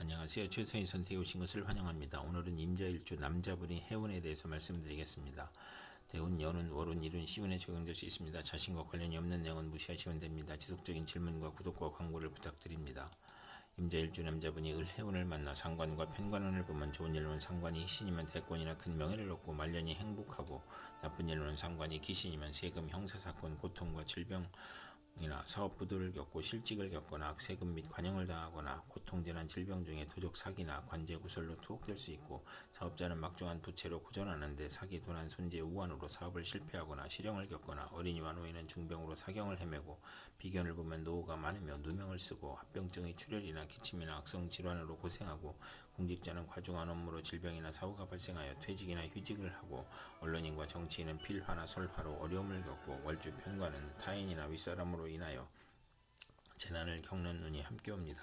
안녕하세요. 최선희 선택에 오신 것을 환영합니다. 오늘은 임자일주 남자분이 해운에 대해서 말씀드리겠습니다. 대운, 연운, 월운, 일운, 시운에 적용될 수 있습니다. 자신과 관련이 없는 내용은 무시하시면 됩니다. 지속적인 질문과 구독과 광고를 부탁드립니다. 임자일주 남자분이 을해운을 만나 상관과 편관운을 보면 좋은 일로는 상관이 희신이면 대권이나 큰 명예를 얻고 말년이 행복하고, 나쁜 일로는 상관이 기신이면 세금, 형사사건, 고통과 질병 이나 사업 부도를 겪고 실직을 겪거나 세금 및 관용을 당하거나 고통재난 질병 중에 도적 사기나 관제 구설로 투옥될 수 있고, 사업자는 막중한 부채로 고전하는데 사기, 도난, 손재, 우환으로 사업을 실패하거나 실형을 겪거나, 어린이와 노인은 중병으로 사경을 헤매고, 비견을 보면 노후가 많으며 누명을 쓰고, 합병증의 출혈이나 기침이나 악성 질환으로 고생하고, 공직자는 과중한 업무로 질병이나 사고가 발생하여 퇴직이나 휴직을 하고, 언론인과 정치인은 필화나 설화로 어려움을 겪고, 월주 편관은 타인이나 윗사람으로 인하여 재난을 겪는 운이 함께 옵니다.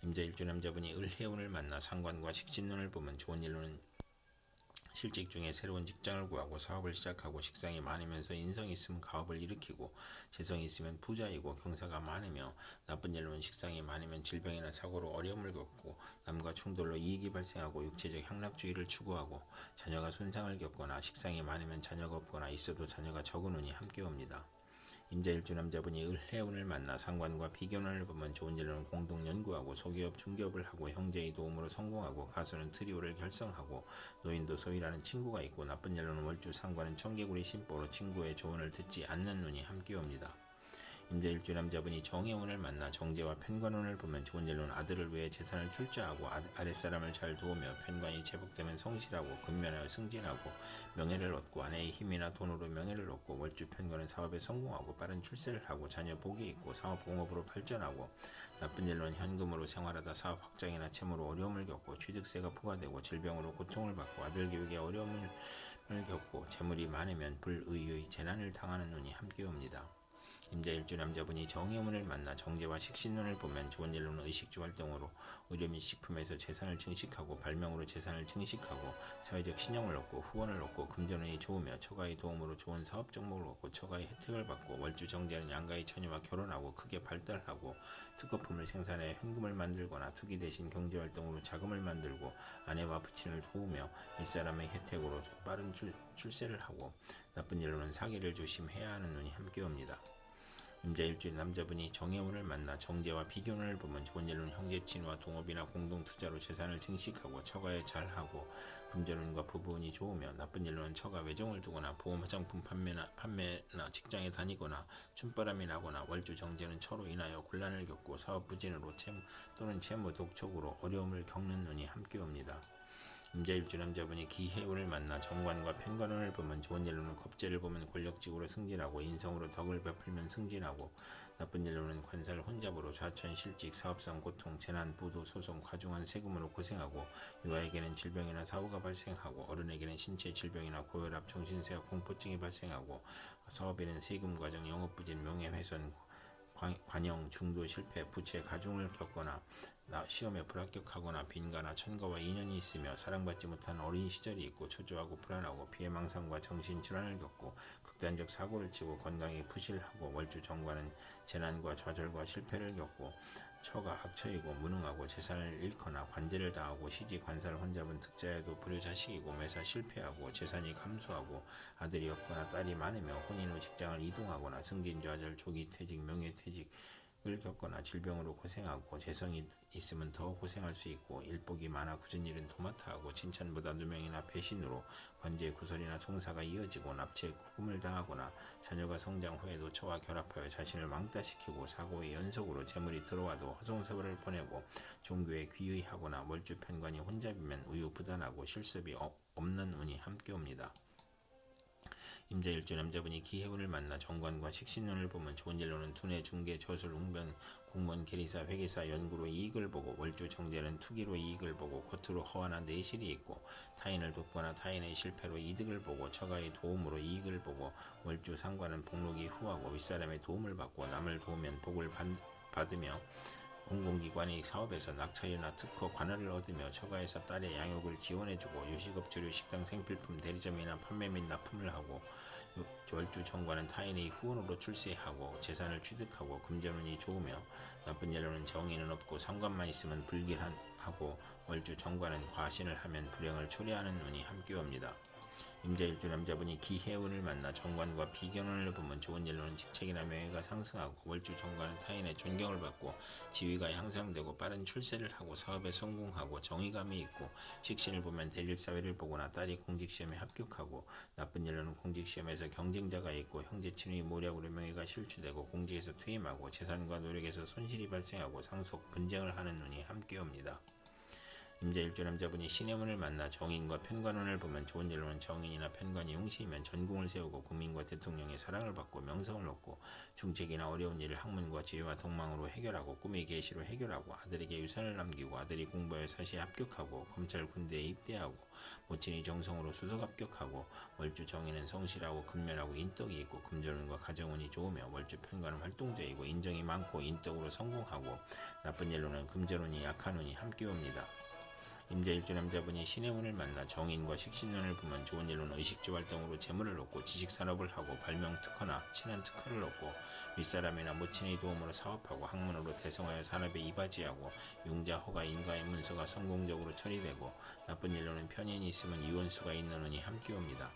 임자일주 남자분이 을해운을 만나 상관과 식신운을 보면 좋은 일로는 실직 중에 새로운 직장을 구하고 사업을 시작하고, 식상이 많으면서 인성이 있으면 가업을 일으키고, 재성이 있으면 부자이고 경사가 많으며, 나쁜 일로는 식상이 많으면 질병이나 사고로 어려움을 겪고, 남과 충돌로 이익이 발생하고 육체적 향락주의를 추구하고, 자녀가 손상을 겪거나, 식상이 많으면 자녀가 없거나 있어도 자녀가 적은 운이 함께 옵니다. 임자일주 남자분이 을해운을 만나 상관과 비견운을 보면 좋은 일로는 공동 연구하고, 소기업 중기업을 하고, 형제의 도움으로 성공하고, 가수는 트리오를 결성하고, 노인도 소위라는 친구가 있고, 나쁜 일로는 월주 상관은 청개구리 심보로 친구의 조언을 듣지 않는 눈이 함께 옵니다. 임자일주 남자분이 정해운을 만나 정제와 편관운을 보면 좋은 일로는 아들을 위해 재산을 출자하고, 아랫사람을 잘 도우며, 편관이 제복되면 성실하고 근면하여 승진하고 명예를 얻고, 아내의 힘이나 돈으로 명예를 얻고, 월주 편관은 사업에 성공하고 빠른 출세를 하고 자녀 복이 있고 사업 공업으로 발전하고, 나쁜 일로는 현금으로 생활하다 사업 확장이나 채무로 어려움을 겪고, 취득세가 부과되고 질병으로 고통을 받고, 아들 교육에 어려움을 겪고, 재물이 많으면 불의의 재난을 당하는 운이 함께 옵니다. 임자일주 남자분이 정해운을 만나 정제와 식신운을 보면 좋은 일로는 의식주 활동으로 의료 및 식품에서 재산을 증식하고, 발명으로 재산을 증식하고, 사회적 신용을 얻고 후원을 얻고, 금전운이 좋으며 처가의 도움으로 좋은 사업 정보를 얻고 처가의 혜택을 받고, 월주 정제는 양가의 처녀와 결혼하고 크게 발달하고, 특허품을 생산해 현금을 만들거나 투기 대신 경제활동으로 자금을 만들고, 아내와 부친을 도우며 윗사람의 혜택으로 빠른 출세를 하고, 나쁜 일로는 사기를 조심해야 하는 운이 함께 옵니다. 임자일주 남자분이 정해운을 만나 정제와 비견운을 보면 좋은 일로는 형제친과 동업이나 공동투자로 재산을 증식하고, 처가에 잘하고, 금전운과 부부운이 좋으며, 나쁜 일로는 처가 외정을 두거나 보험 화장품 판매나 직장에 다니거나 춤바람이 나거나, 월주 정제는 처로 인하여 곤란을 겪고 사업 부진으로 또는 채무 독촉으로 어려움을 겪는 운이 함께 옵니다. 임자일주 남자분이 기해운을 만나 정관과 편관운을 보면 좋은 일로는 겁재를 보면 권력직으로 승진하고, 인성으로 덕을 베풀면 승진하고, 나쁜 일로는 관살 혼잡으로 좌천, 실직, 사업상 고통, 재난, 부도, 소송, 과중한 세금으로 고생하고, 유아에게는 질병이나 사고가 발생하고, 어른에게는 신체 질병이나 고혈압, 정신쇠약, 공포증이 발생하고, 사업에는 세금 과정, 영업부진, 명예훼손, 관영, 중도, 실패, 부채, 가중을 겪거나, 시험에 불합격하거나, 빈가나 천가와 인연이 있으며 사랑받지 못한 어린 시절이 있고, 초조하고 불안하고 피해망상과 정신질환을 겪고, 극단적 사고를 치고 건강이 부실하고, 월주 정관은 재난과 좌절과 실패를 겪고, 처가 악처이고 무능하고 재산을 잃거나 관제를 당하고, 시지 관살 혼잡은 득자에도 불효자식이고 매사 실패하고 재산이 감소하고, 아들이 없거나 딸이 많으며 혼인 후 직장을 이동하거나, 승진 좌절, 조기 퇴직, 명예퇴직을 겪거나, 질병으로 고생하고, 재성이 있으면 더 고생할 수 있고, 일복이 많아 굳은 일은 도맡아 하고, 칭찬보다 누명이나 배신으로 관제 구설이나 송사가 이어지고, 납치에 구금을 당하거나, 자녀가 성장 후에도 처와 결합하여 자신을 왕따시키고, 사고의 연속으로 재물이 들어와도 허송세월을 보내고, 종교에 귀의하거나, 월주 편관이 혼잡이면 우유부단하고 실습이 없는 운이 함께 옵니다. 임자일주 남자분이 기해운을 만나 정관과 식신운을 보면 좋은 일로는 두뇌, 중개, 저술, 웅변, 공무원, 계리사, 회계사, 연구로 이익을 보고, 월주 정제는 투기로 이익을 보고, 겉으로 허와나 내실이 있고, 타인을 돕거나 타인의 실패로 이득을 보고, 처가의 도움으로 이익을 보고, 월주 상관은 복록이 후하고 윗사람의 도움을 받고, 남을 도우면 복을 받으며, 공공기관의 사업에서 낙찰이나 특허, 관할을 얻으며, 처가에서 딸의 양육을 지원해주고, 요식업, 조류, 식당, 생필품, 대리점이나 판매 및 납품을 하고, 월주 정관은 타인의 후원으로 출세하고 재산을 취득하고, 금전운이 좋으며, 나쁜 일로는 정의는 없고 상관만 있으면 불길한 하고 월주 정관은 과신을 하면 불행을 초래하는 운이 함께 옵니다. 임자일주 남자분이 기해운을 만나 정관과 비견운을 보면 좋은 일로는 직책이나 명예가 상승하고 월주 정관은 타인의 존경을 받고 지위가 향상되고 빠른 출세를 하고 사업에 성공하고 정의감이 있고 식신을 보면 대릴사회를 보거나 딸이 공직시험에 합격하고 나쁜 일로는 공직시험에서 경쟁자가 있고 형제친의 모략으로 명예가 실추되고 공직에서 퇴임하고 재산과 노력에서 손실이 발생하고 상속 분쟁을 하는 운이 함께 옵니다. 임자일주 남자분이 신의 운을 만나 정인과 편관운을 보면 좋은 일로는 정인이나 편관이 용시이면 전공을 세우고 국민과 대통령의 사랑을 받고 명성을 얻고 중책이나 어려운 일을 학문과 지혜와 덕망으로 해결하고 꿈의 계시로 해결하고 아들에게 유산을 남기고 아들이 공부하여 사시에 합격하고 검찰 군대에 입대하고 모친이 정성으로 수석 합격하고 월주 정인은 성실하고 근면하고 인덕이 있고 금전운과 가정운이 좋으며 월주 편관은 활동적이고 인정이 많고 인덕으로 성공하고 나쁜 일로는 금전운이 약한 운이 함께 옵니다. 임자일주 남자분이 신의 운을 만나 정인과 식신운을 보면 좋은 일로는 의식주 활동으로 재물을 얻고 지식산업을 하고 발명 특허나 신한 특허를 얻고 윗사람이나 모친의 도움으로 사업하고 학문으로 대성하여 산업에 이바지하고 융자, 허가, 인가의 문서가 성공적으로 처리되고 나쁜 일로는 편인이 있으면 이혼수가 있는 운이 함께 옵니다.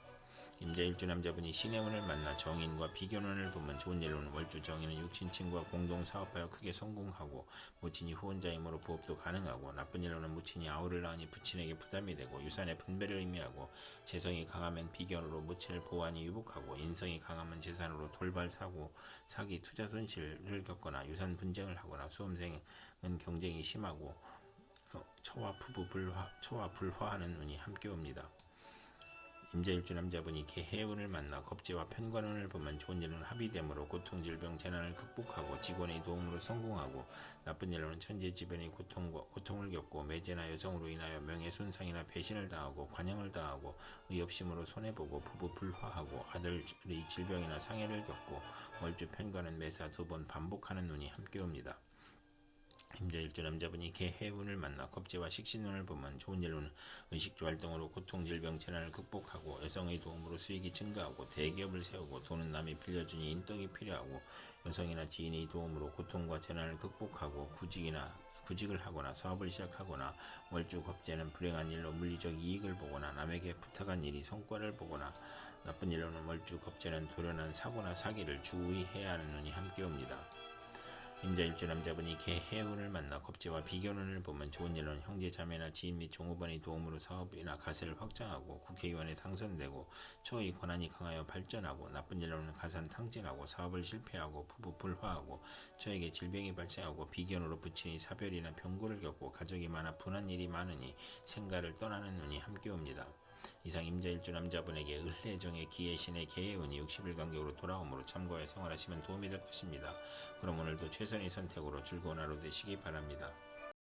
임자일주 남자분이 신의 운을 만나 정인과 비견운을 보면 좋은 일로는 월주 정인은 육친친과 공동 사업하여 크게 성공하고 모친이 후원자이므로 부업도 가능하고 나쁜 일로는 모친이 아우를 낳으니 부친에게 부담이 되고 유산의 분배를 의미하고 재성이 강하면 비견으로 모친을 보호하니 유복하고 인성이 강하면 재산으로 돌발 사고 사기 투자 손실을 겪거나 유산 분쟁을 하거나 수험생은 경쟁이 심하고 처와 불화하는 운이 함께 옵니다. 임자일주 남자분이 개해운을 만나 겁재와 편관운을 보면 좋은 일은 합의됨으로 고통, 질병, 재난을 극복하고 직원의 도움으로 성공하고 나쁜 일로는 천재지변의 고통을 겪고 매제나 여성으로 인하여 명예손상이나 배신을 당하고 관영을 당하고 의협심으로 손해보고 부부 불화하고 아들의 질병이나 상해를 겪고 월주 편관은 매사 2번 반복하는 운이 함께 옵니다. 임자일주 남자분이 개해운을 만나 겁재와 식신운을 보면 좋은 일로는 의식주 활동으로 고통, 질병, 재난을 극복하고 여성의 도움으로 수익이 증가하고 대기업을 세우고 돈은 남이 빌려주니 인덕이 필요하고 여성이나 지인의 도움으로 고통과 재난을 극복하고 구직을 하거나 사업을 시작하거나 월주 겁재는 불행한 일로 물리적 이익을 보거나 남에게 부탁한 일이 성과를 보거나 나쁜 일로는 월주 겁재는 돌연한 사고나 사기를 주의 해야 하는 운이 함께 옵니다. 임자일주 남자분이 개해운을 만나 겁재와 비견운을 보면 좋은 일로는 형제 자매나 지인 및 종업원의 도움으로 사업이나 가세를 확장하고 국회의원에 당선되고 처의 권한이 강하여 발전하고 나쁜 일로는 가산 탕진하고 사업을 실패하고 부부 불화하고 처에게 질병이 발생하고 비견으로 부친이 사별이나 병고를 겪고 가족이 많아 분한 일이 많으니 생가를 떠나는 운이 함께 옵니다. 이상 임자일주 남자분에게 을해정의 기해신의 개해운이 60일 간격으로 돌아오므로 참고하여 생활하시면 도움이 될 것입니다. 그럼 오늘도 최선의 선택으로 즐거운 하루 되시기 바랍니다.